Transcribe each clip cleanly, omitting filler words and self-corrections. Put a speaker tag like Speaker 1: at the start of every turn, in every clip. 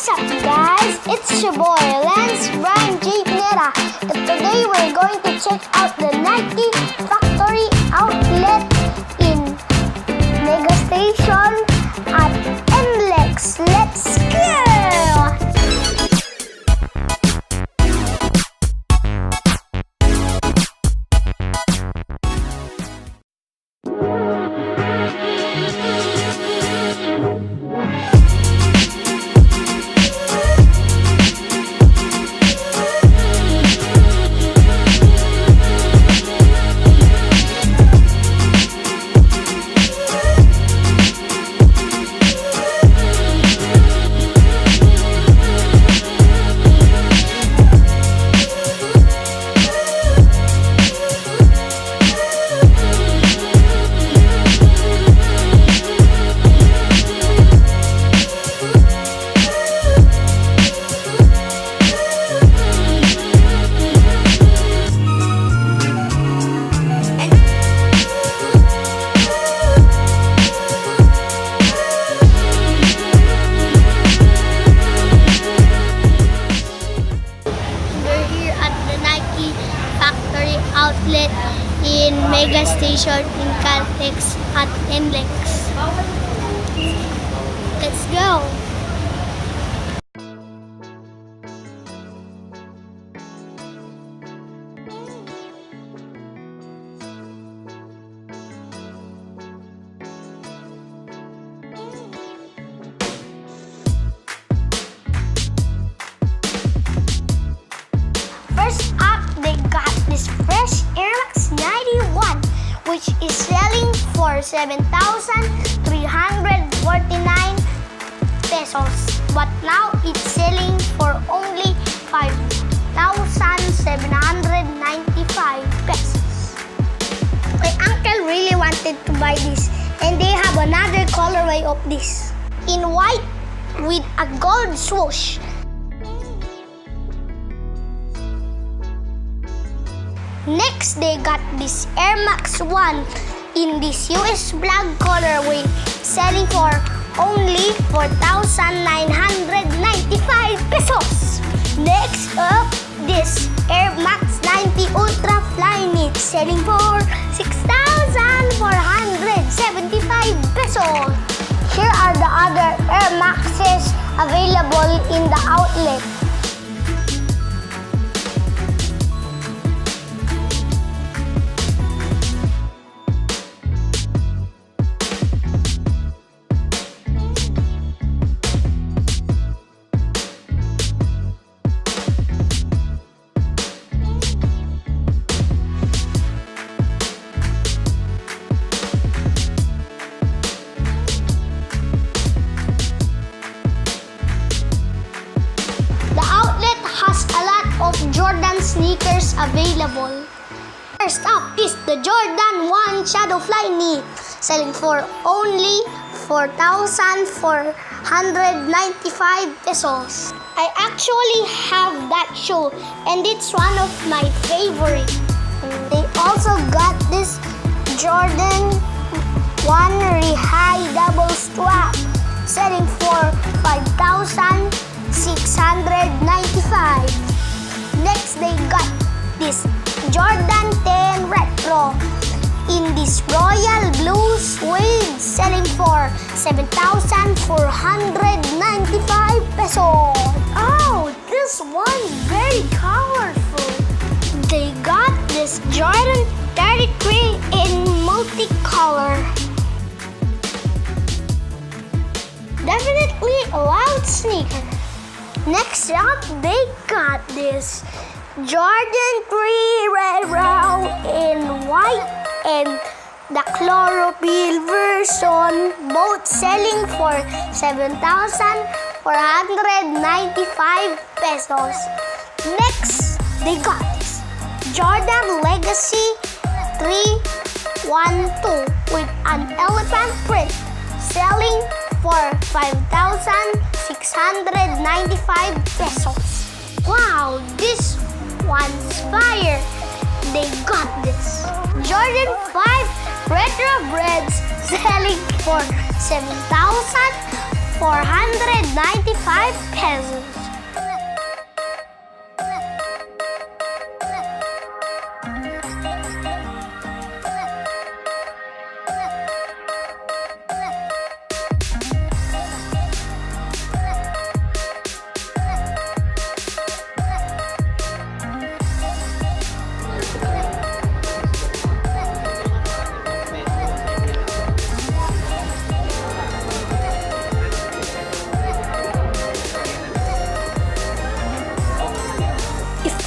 Speaker 1: What's up guys? It's your boy Lance Brian J. Nera, and today we're going to check out the Nike factory outlet in Mega Station at NLEX. Let's go! Outlet in Mega Station in Caltex at NLEX. Let's go! First up, they got this fresh Air Max 91, which is selling for 7,349 pesos. But now it's selling for only 5,795 pesos. My uncle really wanted to buy this, and they have another colorway of this in white with a gold swoosh. Next, they got this Air Max 1 in this US black colorway, selling for only 4,995 pesos. Next up, this Air Max 90 Ultra Flyknit, selling for 6,475 pesos. Here are the other Air Maxes available in the outlet. Jordan sneakers available. First up is the Jordan 1 Shadow Flyknit, selling for only 4,495 pesos. I actually have that shoe, and it's one of my favorite. They also got this Jordan 1 High Double Strap, selling for 5,695. Next, they got this Jordan 10 Retro in this royal blue suede, selling for 7,495 pesos. Oh, this one's very colorful. They got this Jordan 33 in multicolor. Definitely a loud sneaker. Next up, they got this Jordan 3 Retro in white and the chlorophyll version, both selling for 7,495 pesos. Next, they got this Jordan Legacy 312 with an elephant print, selling for 5,695 pesos. Wow, this one's fire! They got this Jordan 5 Retro Breads, selling for 7,495 pesos.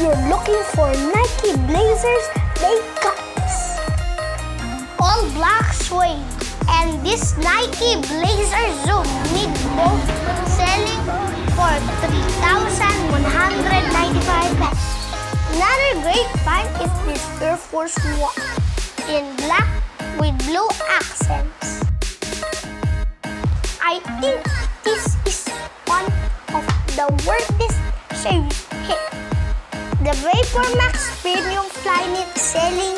Speaker 1: you're looking for Nike blazers, they got this. All black suede. And this Nike Blazer Zoom mid-boat selling for 3,195 pesos. Another great find is this Air Force One in black with blue accents. I think this is one of the worthest shaves hit. The Vapor Max Premium Flyknit selling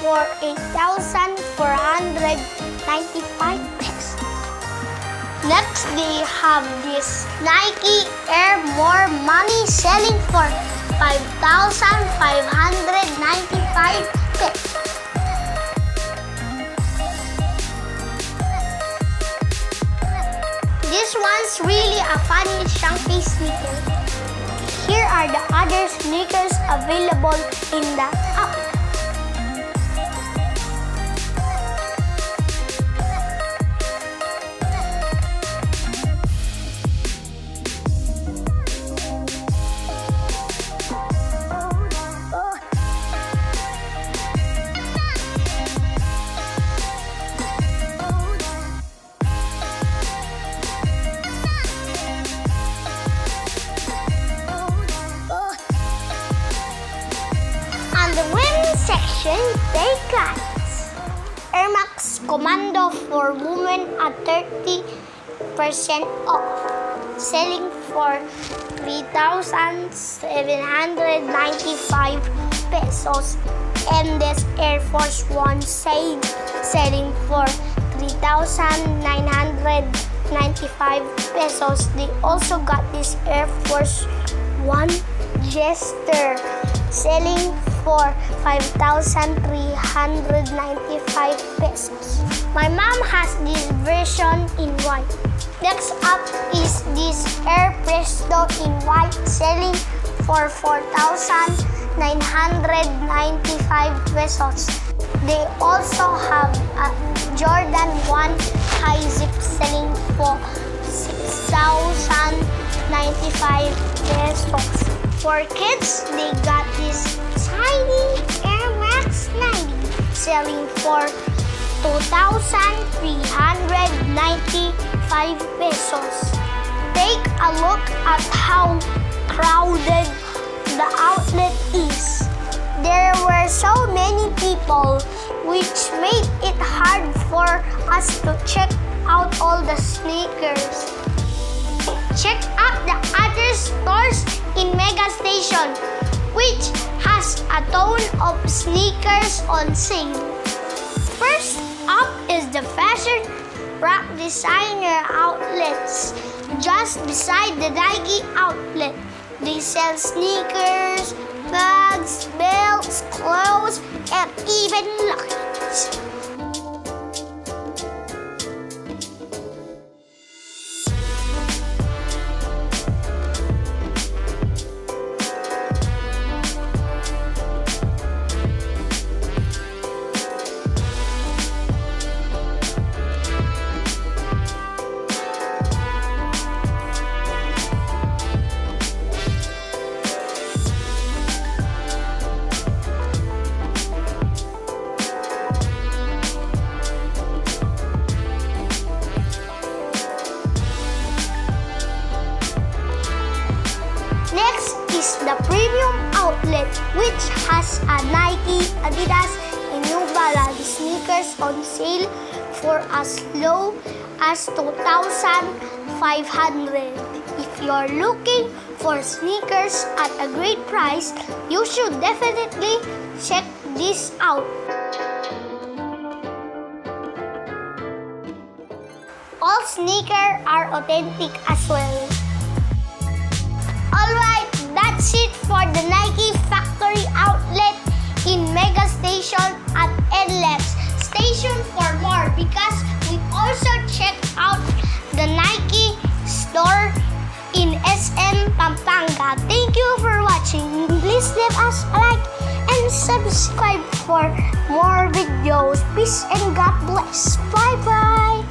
Speaker 1: for 8,495 pesos. Next, they have this Nike Air More Money selling for 5,595 pesos. This one's really a funny chunky sneaker. Here are the other sneakers available in the app. The women's section, they got Air Max Commando for women at 30% off, selling for 3,795 pesos. And this Air Force One selling for 3,995 pesos. They also got this Air Force One Jester selling for 5,395 pesos. My mom has this version in white. Next up is this Air Presto in white selling for 4,995 pesos. They also have a Jordan 1 high zip selling for 6,095 pesos. For kids, they got this tiny Air Max 90 selling for 2,395 pesos. Take a look at how crowded the outlet is. There were so many people, which made it hard for us to check out all the sneakers. Check out the other stores in Mega Station, which has a ton of sneakers on sale. First up is the Fashion Rock Designer outlets. Just beside the Nike outlet, they sell sneakers, bags, belts, clothes, and even luggage. Next is the Premium Outlet, which has a Nike, Adidas, and New Balance sneakers on sale for as low as 2,500. If you're looking for sneakers at a great price, you should definitely check this out. All sneakers are authentic as well. Alright, that's it for the Nike Factory Outlet in Mega Station at NLEX. Stay tuned for more because we also checked out the Nike store in SM Pampanga. Thank you for watching. Please leave us a like and subscribe for more videos. Peace and God bless. Bye-bye.